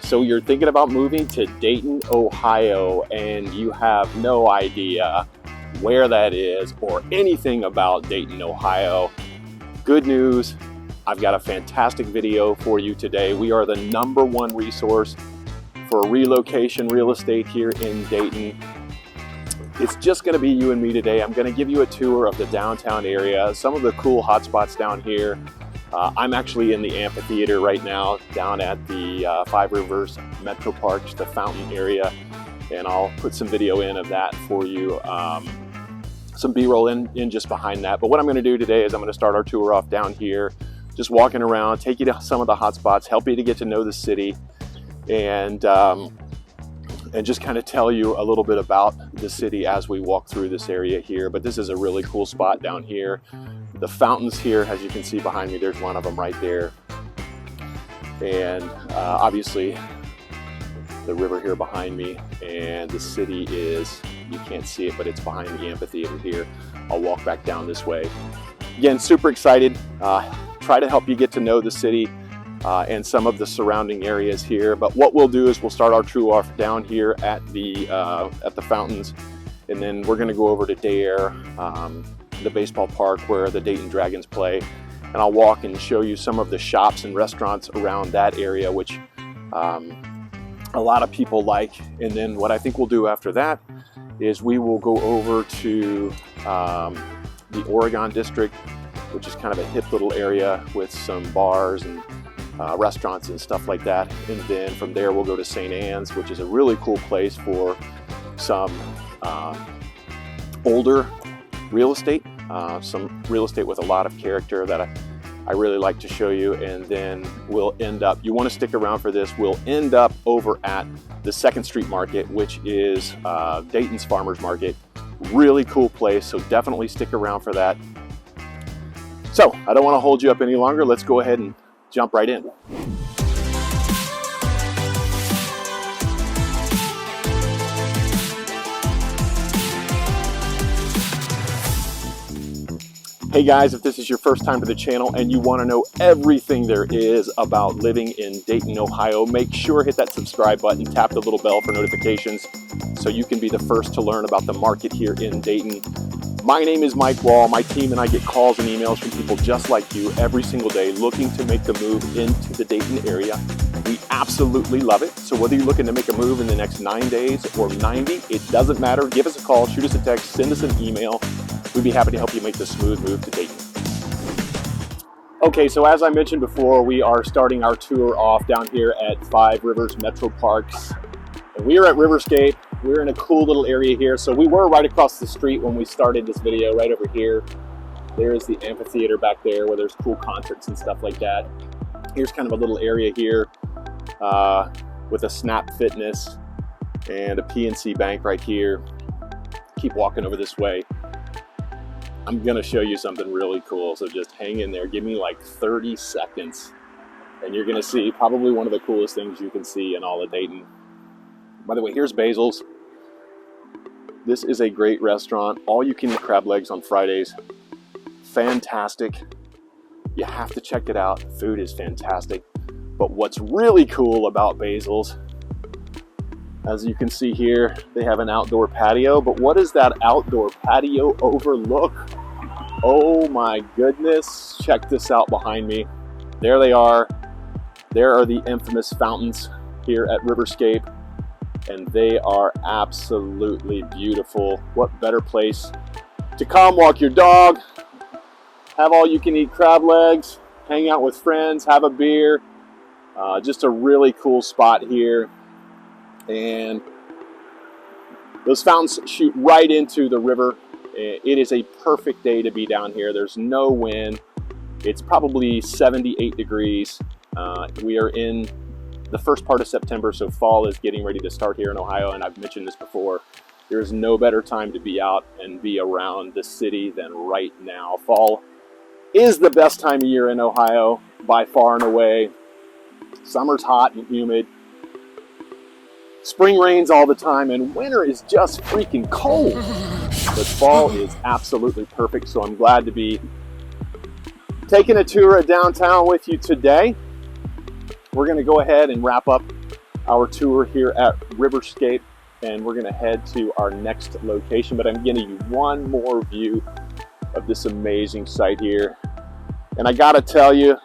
So you're thinking about moving to Dayton, Ohio, and you have no idea where that is or anything about Dayton, Ohio. Good news, I've got a fantastic video for you today. We are the #1 resource for relocation real estate here in Dayton. It's just gonna be you and me today. I'm gonna give you a tour of the downtown area, some of the cool hotspots down here. I'm actually in the amphitheater right now, down at the 5 Rivers METROPARKS, the fountain area, and I'll put some video in of that for you. Some B-roll in just behind that. But what I'm gonna do today is I'm gonna start our tour off down here, just walking around, take you to some of the hotspots, help you to get to know the city, and just kind of tell you a little bit about the city as we walk through this area here. But this is a really cool spot down here. The fountains here, as you can see behind me, there's one of them right there. And obviously the river here behind me, and the city is, you can't see it, but it's behind the amphitheater here. I'll walk back down this way. Again, super excited. Try to help you get to know the city and some of the surrounding areas here. But what we'll do is we'll start our tour off down here at the fountains, and then we're going to go over to AIR, the baseball park where the Dayton Dragons play, and I'll walk and show you some of the shops and restaurants around that area, which a lot of people like. And then what I think we'll do after that is we will go over to the Oregon district, which is kind of a hip little area with some bars and restaurants and stuff like that. And then from there we'll go to St. Anne's, which is a really cool place for some older real estate, some real estate with a lot of character that I really like to show you. And then we'll end up, you want to stick around for this, we'll end up over at the 2nd Street Market, which is Dayton's farmers market. Really cool place, so definitely stick around for that. So I don't want to hold you up any longer. Let's go ahead and jump right in. Hey guys, if this is your first time to the channel and you want to know everything there is about living in Dayton, Ohio, make sure hit that subscribe button, tap the little bell for notifications so you can be the first to learn about the market here in Dayton. My name is Mike Wall. My team and I get calls and emails from people just like you every single day looking to make the move into the Dayton area. We absolutely love it. So whether you're looking to make a move in the next 9 days or 90, it doesn't matter. Give us a call, shoot us a text, send us an email. We'd be happy to help you make the smooth move to Dayton. Okay, so as I mentioned before, we are starting our tour off down here at 5 Rivers METROPARKS. And we are at Riverscape. We're in a cool little area here. So we were right across the street when we started this video, right over here. There's the amphitheater back there where there's cool concerts and stuff like that. Here's kind of a little area here with a Snap Fitness and a PNC Bank right here. Keep walking over this way. I'm gonna show you something really cool, so just hang in there. Give me like 30 seconds and you're gonna see probably one of the coolest things you can see in all of Dayton. By the way, here's Basil's. This is a great restaurant. All you can eat crab legs on Fridays. Fantastic. You have to check it out. The food is fantastic. But what's really cool about Basil's, as you can see here, they have an outdoor patio. But what does that outdoor patio overlook? Oh my goodness. Check this out behind me. There they are. There are the infamous fountains here at Riverscape. And they are absolutely beautiful. What better place to come walk your dog, have all you can eat crab legs, hang out with friends, have a beer. Just a really cool spot here. And those fountains shoot right into the river. It is a perfect day to be down here. There's no wind. It's probably 78 degrees. We are in the first part of September, so fall is getting ready to start here in Ohio, and I've mentioned this before. There is no better time to be out and be around the city than right now. Fall is the best time of year in Ohio by far and away. Summer's hot and humid. Spring rains all the time, and winter is just freaking cold. But fall is absolutely perfect, so I'm glad to be taking a tour of downtown with you today. We're going to go ahead and wrap up our tour here at Riverscape, and we're going to head to our next location. But I'm giving you one more view of this amazing site here. And I got to tell you,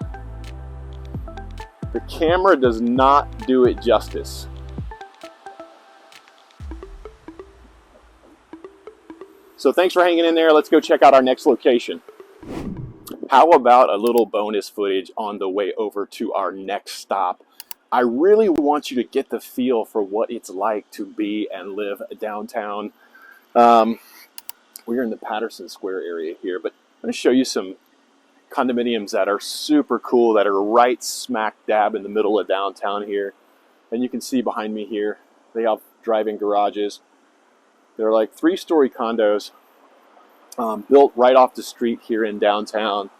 the camera does not do it justice. So thanks for hanging in there. Let's go check out our next location. How about a little bonus footage on the way over to our next stop? I really want you to get the feel for what it's like to be and live downtown. We're in the Patterson Square area here, but I'm going to show you some condominiums that are super cool, that are right smack dab in the middle of downtown here. And you can see behind me here, they have drive-in garages. They're like 3-story condos built right off the street here in downtown.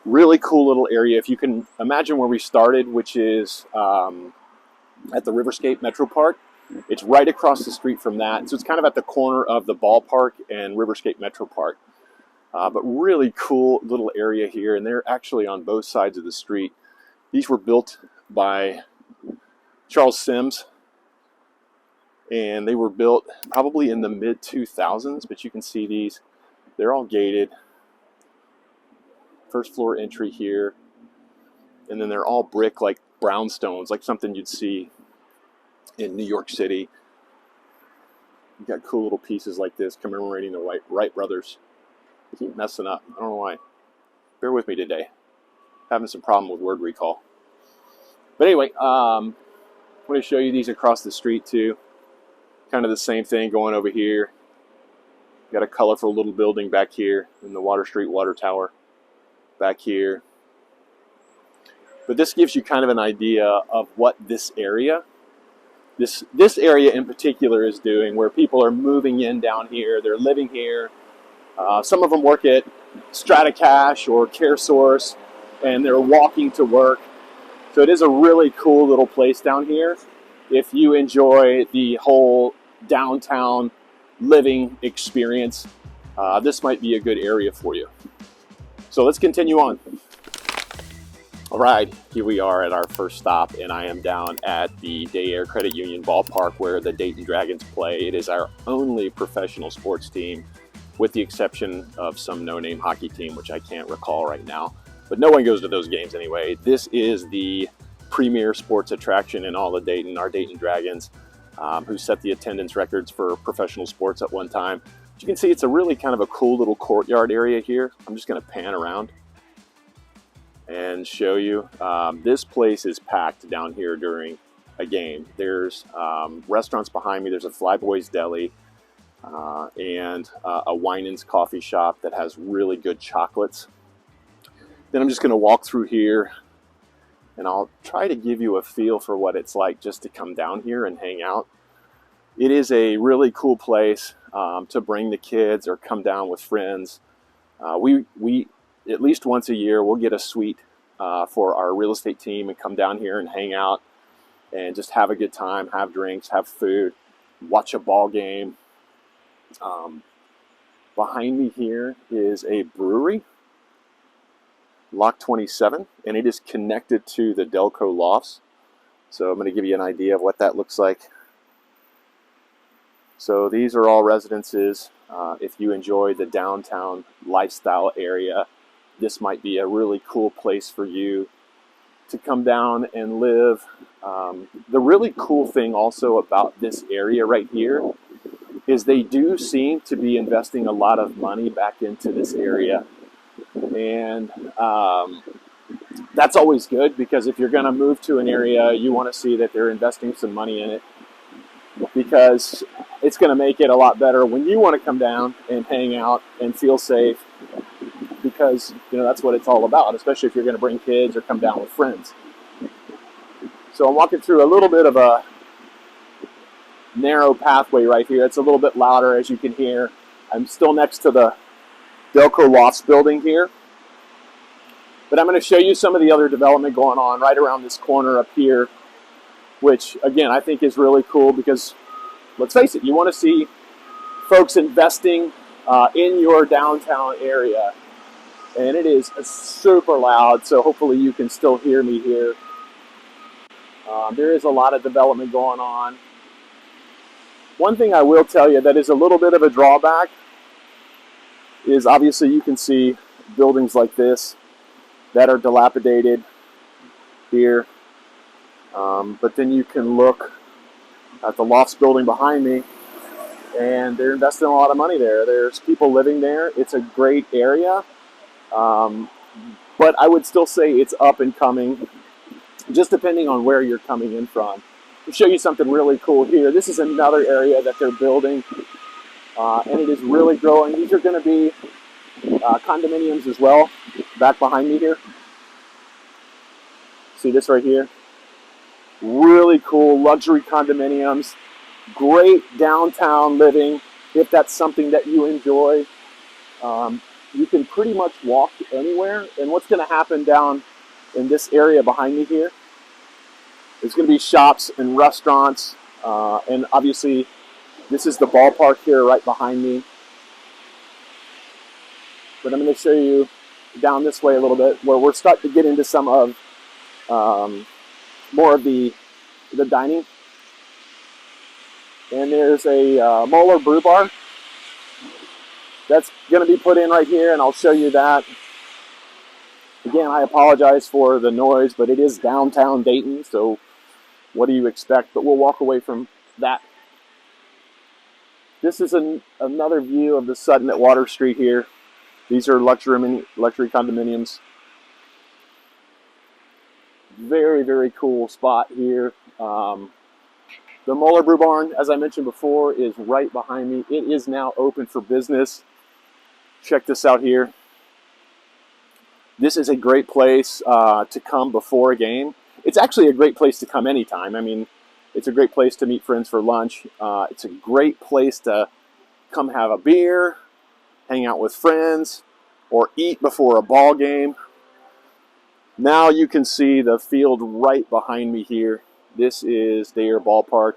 Really cool little area. If you can imagine where we started, which is at the Riverscape METROPARK, it's right across the street from that. So it's kind of at the corner of the ballpark and Riverscape METROPARK. But really cool little area here, and they're actually on both sides of the street. These were built by Charles Sims, and they were built probably in the mid-2000s, but you can see these. They're all gated. First floor entry here. And then they're all brick, like brownstones, like something you'd see in New York City. You got cool little pieces like this commemorating the Wright brothers. I keep messing up. I don't know why. Bear with me today. Having some problem with word recall. But anyway, I'm going to show you these across the street too. Kind of the same thing going over here. Got a colorful little building back here in the WATERSTREET water tower back here. But this gives you kind of an idea of what this area in particular is doing, where people are moving in down here. They're living here. Some of them work at StrataCash or CareSource, and they're walking to work. So it is a really cool little place down here. If you enjoy the whole downtown living experience, this might be a good area for you. So let's continue on. All right, here we are at our first stop, and I am down at the AIR Credit Union ballpark where the Dayton Dragons play. It is our only professional sports team, with the exception of some no-name hockey team, which I can't recall right now. But no one goes to those games anyway. This is the premier sports attraction in all of Dayton, our Dayton Dragons, who set the attendance records for professional sports at one time. As you can see, it's a really kind of a cool little courtyard area here. I'm just going to pan around and show you. This place is packed down here during a game. There's restaurants behind me. There's a Flyboys Deli and a Winans coffee shop that has really good chocolates. Then I'm just going to walk through here, and I'll try to give you a feel for what it's like just to come down here and hang out. It is a really cool place to bring the kids or come down with friends. We at least once a year, we'll get a suite for our real estate team and come down here and hang out and just have a good time, have drinks, have food, watch a ball game. Behind me here is a brewery, Lock 27, and it is connected to the Delco Lofts. So I'm going to give you an idea of what that looks like. So these are all residences. If you enjoy the downtown lifestyle area, this might be a really cool place for you to come down and live. The really cool thing also about this area right here is they do seem to be investing a lot of money back into this area. And that's always good, because if you're going to move to an area, you want to see that they're investing some money in it, because it's going to make it a lot better when you want to come down and hang out and feel safe, because that's what it's all about, especially if you're going to bring kids or come down with friends. So I'm walking through a little bit of a narrow pathway right here. It's a little bit louder, as you can hear. I'm still next to the Delco Lofts building here, but I'm going to show you some of the other development going on right around this corner up here, which again I think is really cool, because let's face it, you want to see folks investing in your downtown area. And it is super loud, so hopefully you can still hear me here. There is a lot of development going on. One thing I will tell you that is a little bit of a drawback is obviously you can see buildings like this that are dilapidated here. But then you can look at the Lofts building behind me, and they're investing a lot of money there. There's people living there. It's a great area. But I would still say it's up and coming, just depending on where you're coming in from. I'll show you something really cool here. This is another area that they're building, and it is really growing. These are going to be condominiums as well, back behind me here. See this right here? Really cool luxury condominiums, great downtown living if that's something that you enjoy. You can pretty much walk anywhere, and what's going to happen down in this area behind me here, there's going to be shops and restaurants, and obviously this is the ballpark here right behind me. But I'm going to show you down this way a little bit where we're starting to get into some of more of the dining. And there's a Moeller Brew Bar that's going to be put in right here, and I'll show you that. Again, I apologize for the noise, but it is downtown Dayton, so what do you expect? But we'll walk away from that. This is another view of the Sutton at Water Street here. These are luxury condominiums. Very, very cool spot here. The Moeller Brew Barn, as I mentioned before, is right behind me. It is now open for business. Check this out here. This is a great place to come before a game. It's actually a great place to come anytime. I mean, it's a great place to meet friends for lunch. It's a great place to come have a beer, hang out with friends, or eat before a ball game. Now you can see the field right behind me here. This is AIR Ballpark,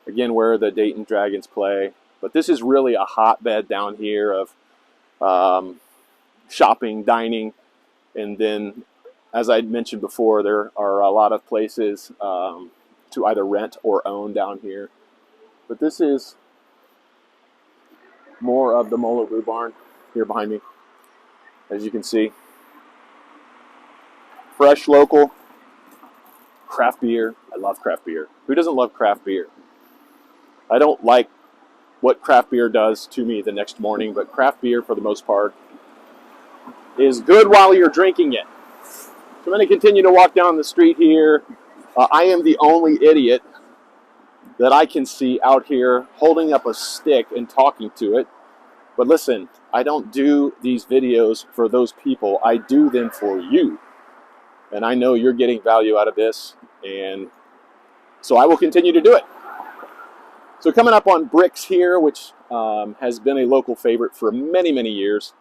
again, where the Dayton Dragons play. But this is really a hotbed down here of shopping, dining, and then, as I mentioned before, there are a lot of places to either rent or own down here. But this is more of the Moeller Brew Barn here behind me, as you can see. Fresh, local, craft beer. I love craft beer. Who doesn't love craft beer? I don't like what craft beer does to me the next morning, but craft beer, for the most part, is good while you're drinking it. So I'm going to continue to walk down the street here. I am the only idiot that I can see out here holding up a stick and talking to it. But listen, I don't do these videos for those people. I do them for you. And I know you're getting value out of this, and so I will continue to do it. So coming up on Bricks here, which has been a local favorite for many, many years.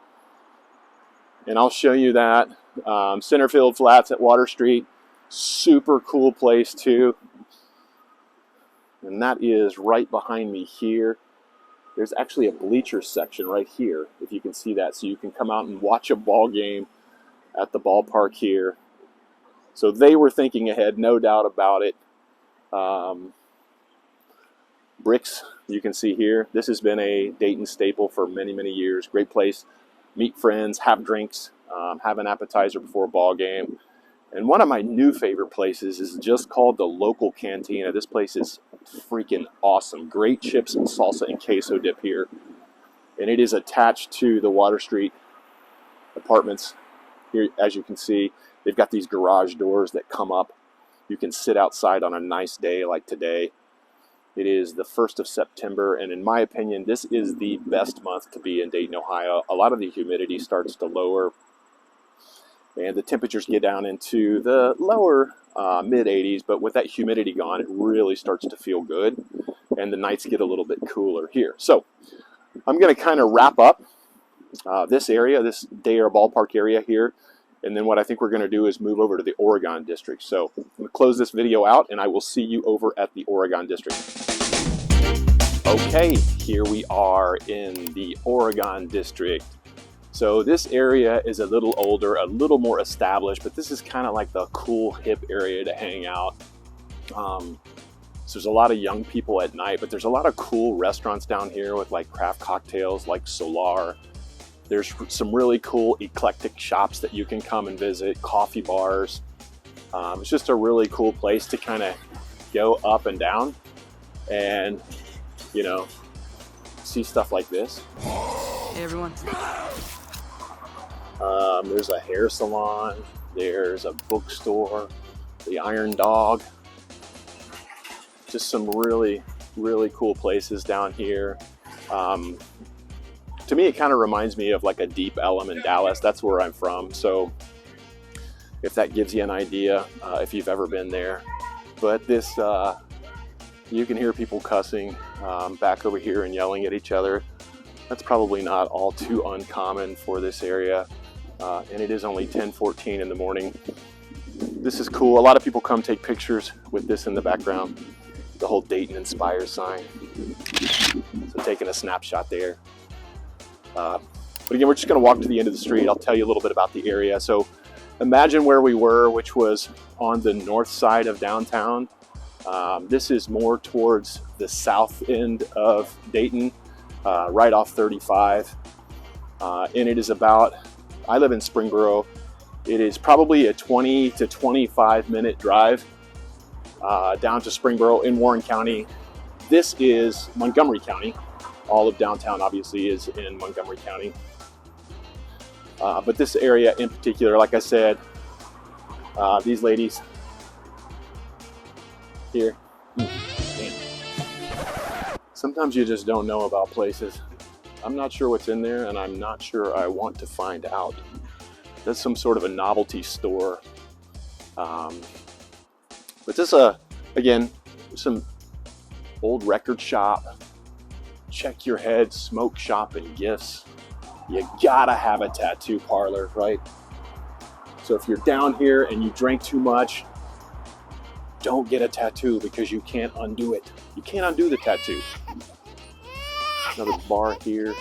And I'll show you that. Centerfield Flats at Water Street. Super cool place too. And that is right behind me here. There's actually a bleacher section right here, if you can see that. So you can come out and watch a ball game at the ballpark here. So they were thinking ahead, no doubt about it. Bricks, you can see here. This has been a Dayton staple for many, many years. Great place. Meet friends, have drinks, have an appetizer before a ball game. And one of my new favorite places is just called the Local Cantina. This place is freaking awesome. Great chips and salsa and queso dip here. And it is attached to the Water Street apartments. Here, as you can see, they've got these garage doors that come up. You can sit outside on a nice day like today. It is the 1st of September, and in my opinion, this is the best month to be in Dayton, Ohio. A lot of the humidity starts to lower, and the temperatures get down into the lower mid-80s, but with that humidity gone, it really starts to feel good, and the nights get a little bit cooler here. So I'm going to kind of wrap up this area, this AIR Ballpark area here, and then what I think we're going to do is move over to the Oregon District. So I'm going to close this video out, and I will see you over at the Oregon District. Okay, here we are in the Oregon District. So this area is a little older, a little more established, but this is kind of like the cool, hip area to hang out. So there's a lot of young people at night, but there's a lot of cool restaurants down here with like craft cocktails like Solar. There's some really cool eclectic shops that you can come and visit, coffee bars. It's just a really cool place to kind of go up and down and, you know, see stuff like this. Hey everyone. There's a hair salon, there's a bookstore, the Iron Dog. Just some really, really cool places down here. To me, it kind of reminds me of like a Deep Ellum in Dallas. That's where I'm from. So if that gives you an idea, if you've ever been there. But this, you can hear people cussing back over here and yelling at each other. That's probably not all too uncommon for this area. And it is only 10:14 in the morning. This is cool. A lot of people come take pictures with this in the background. The whole Dayton Inspire sign. So taking a snapshot there. But again, we're just going to walk to the end of the street. I'll tell you a little bit about the area. So imagine where we were, which was on the north side of downtown. This is more towards the south end of Dayton, right off 35. And it is about, I live in Springboro. It is probably a 20 to 25 minute drive down to Springboro in Warren County. This is Montgomery County. All of downtown obviously is in Montgomery County. But this area in particular, like I said, these ladies here, sometimes you just don't know about places. I'm not sure what's in there, and I'm not sure I want to find out. That's some sort of a novelty store. But this, again, some old record shop, check your head, smoke shop, and gifts. You gotta have a tattoo parlor, right? So if you're down here and you drank too much, don't get a tattoo because you can't undo it. You can't undo the tattoo. Another bar here.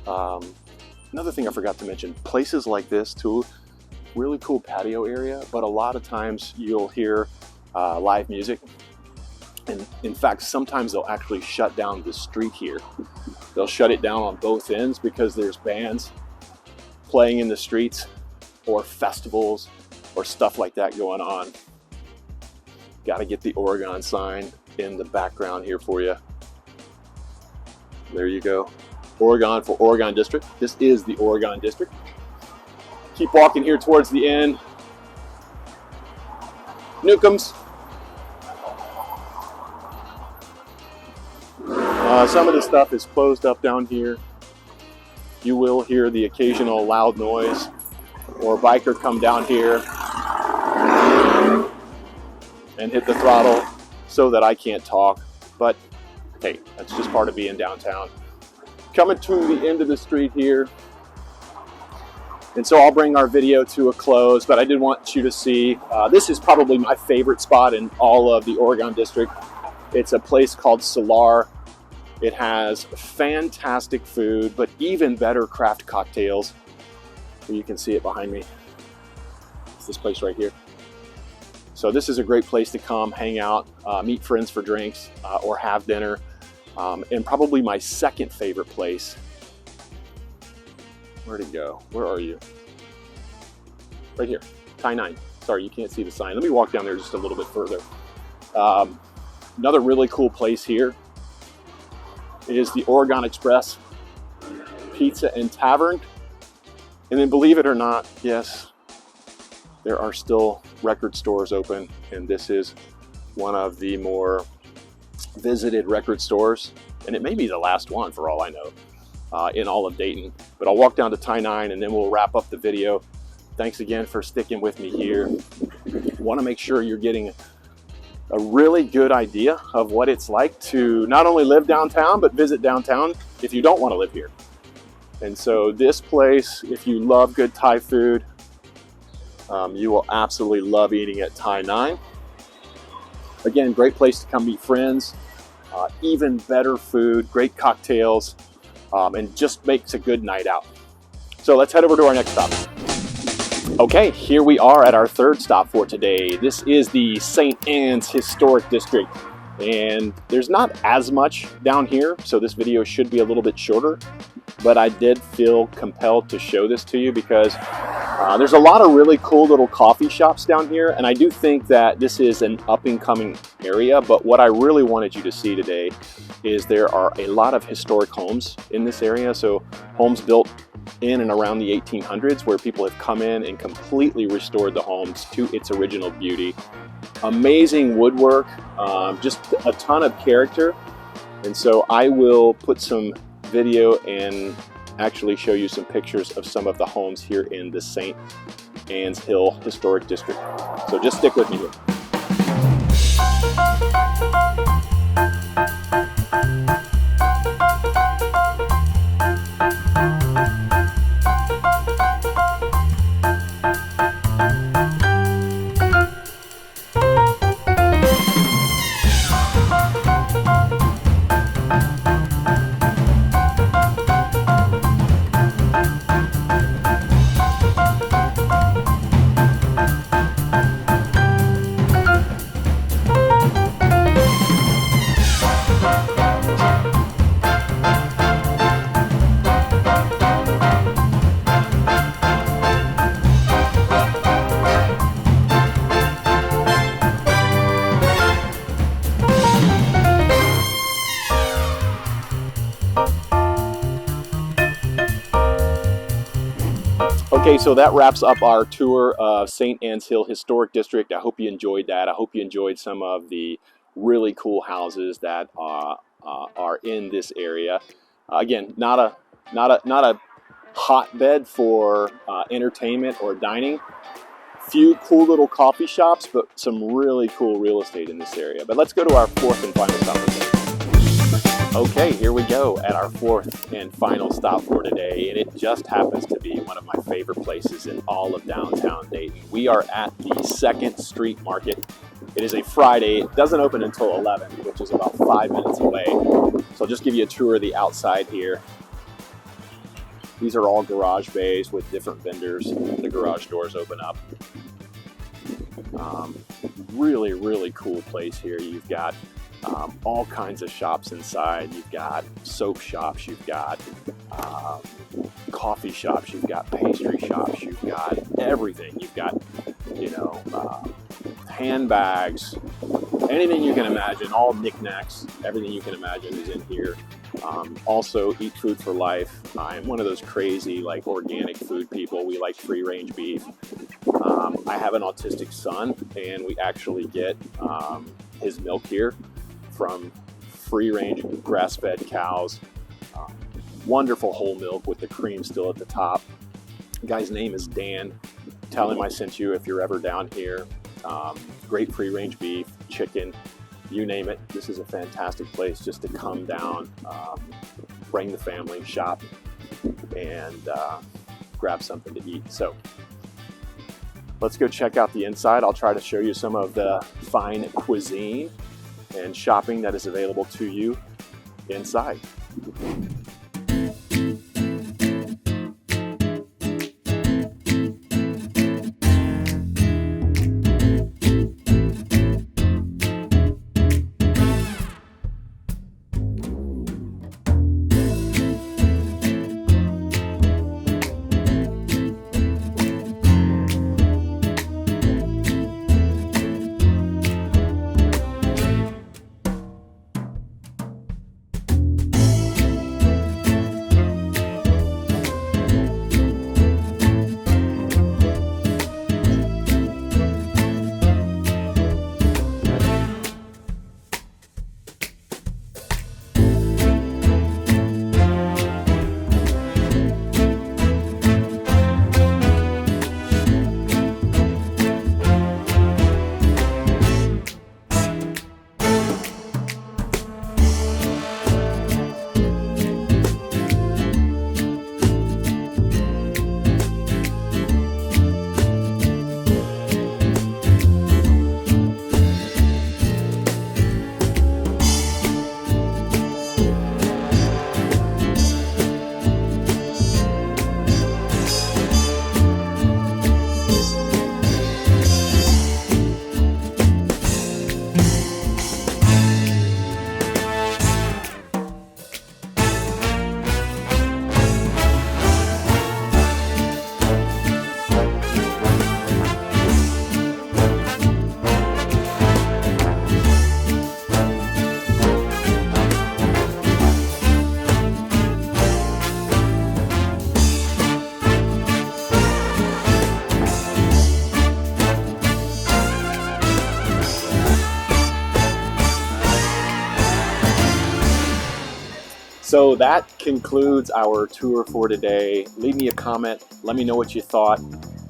Another thing I forgot to mention, places like this too, really cool patio area, but a lot of times you'll hear live music. And in fact, sometimes they'll actually shut down the street here. They'll shut it down on both ends because there's bands playing in the streets or festivals or stuff like that going on. Got to get the Oregon sign in the background here for you. There you go. Oregon for Oregon District. This is the Oregon District. Keep walking here towards the end. Newcombs. Some of the stuff is closed up down here. You will hear the occasional loud noise or biker come down here and hit the throttle so that I can't talk. But hey, that's just part of being downtown. Coming to the end of the street here. And so I'll bring our video to a close, but I did want you to see, this is probably my favorite spot in all of the Oregon District. It's a place called Solar. It has fantastic food, but even better craft cocktails. You can see it behind me. It's this place right here. So this is a great place to come, hang out, meet friends for drinks, or have dinner. And probably my second favorite place. Where'd it go? Where are you? Right here, Tie 9. Sorry, you can't see the sign. Let me walk down there just a little bit further. Another really cool place here is the Oregon Express Pizza and Tavern. And then believe it or not, yes, there are still record stores open, and this is one of the more visited record stores, and it may be the last one for all I know in all of Dayton. But I'll walk down to Tie 9 and then we'll wrap up the video. Thanks again for sticking with me here. Want to make sure you're getting a really good idea of what it's like to not only live downtown, but visit downtown if you don't want to live here. And so this place, if you love good Thai food, you will absolutely love eating at Tie 9. Again, great place to come meet friends, even better food, great cocktails, and just makes a good night out. So let's head over to our next stop. Okay, here we are at our third stop for today. This is the St. Anne's Historic District, and there's not as much down here, so this video should be a little bit shorter, but I did feel compelled to show this to you because there's a lot of really cool little coffee shops down here, and I do think that this is an up-and-coming area, but what I really wanted you to see today is there are a lot of historic homes in this area, so homes built in and around the 1800s where people have come in and completely restored the homes to its original beauty. Amazing woodwork, just a ton of character, and so I will put some video and actually show you some pictures of some of the homes here in the St. Anne's Hill Historic District. So just stick with me here. Okay, so that wraps up our tour of St. Anne's Hill Historic District. I hope you enjoyed that. I hope you enjoyed some of the really cool houses that are in this area. Again, not a hotbed for entertainment or dining. Few cool little coffee shops, but some really cool real estate in this area. But let's go to our fourth and final stop for today. Okay, here we go at our fourth and final stop for today, and it just happens to be one of my favorite places in all of downtown Dayton. We are at the 2nd Street Market. It is a Friday. It doesn't open until 11, which is about 5 minutes away. So I'll just give you a tour of the outside here. These are all garage bays with different vendors. The garage doors open up. Really, really cool place here. You've got all kinds of shops inside. You've got soap shops, you've got coffee shops, you've got pastry shops, you've got everything. You've got, you know, handbags, anything you can imagine, all knickknacks, everything you can imagine is in here. Also, Eat Food for Life. I'm one of those crazy, like, organic food people. We like free-range beef. I have an autistic son, and we actually get his milk here from free-range grass-fed cows. Wonderful whole milk with the cream still at the top. The guy's name is Dan. Tell him I sent you if you're ever down here. Great free-range beef, chicken, you name it. This is a fantastic place just to come down, bring the family, shop, and grab something to eat. So let's go check out the inside. I'll try to show you some of the fine cuisine and shopping that is available to you inside. So that concludes our tour for today. Leave me a comment. Let me know what you thought.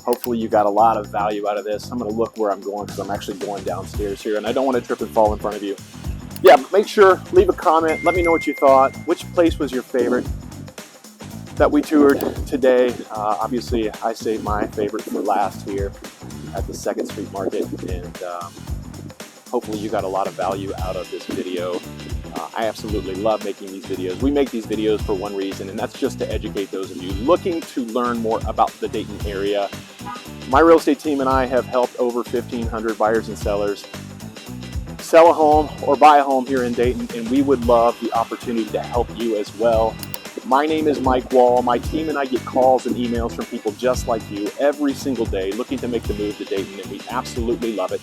Hopefully you got a lot of value out of this. I'm going to look where I'm going because I'm actually going downstairs here and I don't want to trip and fall in front of you. Yeah, make sure, leave a comment. Let me know what you thought. Which place was your favorite that we toured today? Obviously, I saved my favorite for last here at the 2nd Street Market, and hopefully you got a lot of value out of this video. I absolutely love making these videos. We make these videos for one reason, and that's just to educate those of you looking to learn more about the Dayton area. My real estate team and I have helped over 1,500 buyers and sellers sell a home or buy a home here in Dayton, and we would love the opportunity to help you as well. My name is Mike Wall. My team and I get calls and emails from people just like you every single day looking to make the move to Dayton, and we absolutely love it.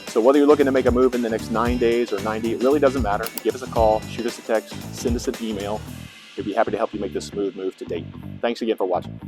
So whether you're looking to make a move in the next 9 days or 90, it really doesn't matter. Give us a call, shoot us a text, send us an email. We'd be happy to help you make this smooth move to Dayton. Thanks again for watching.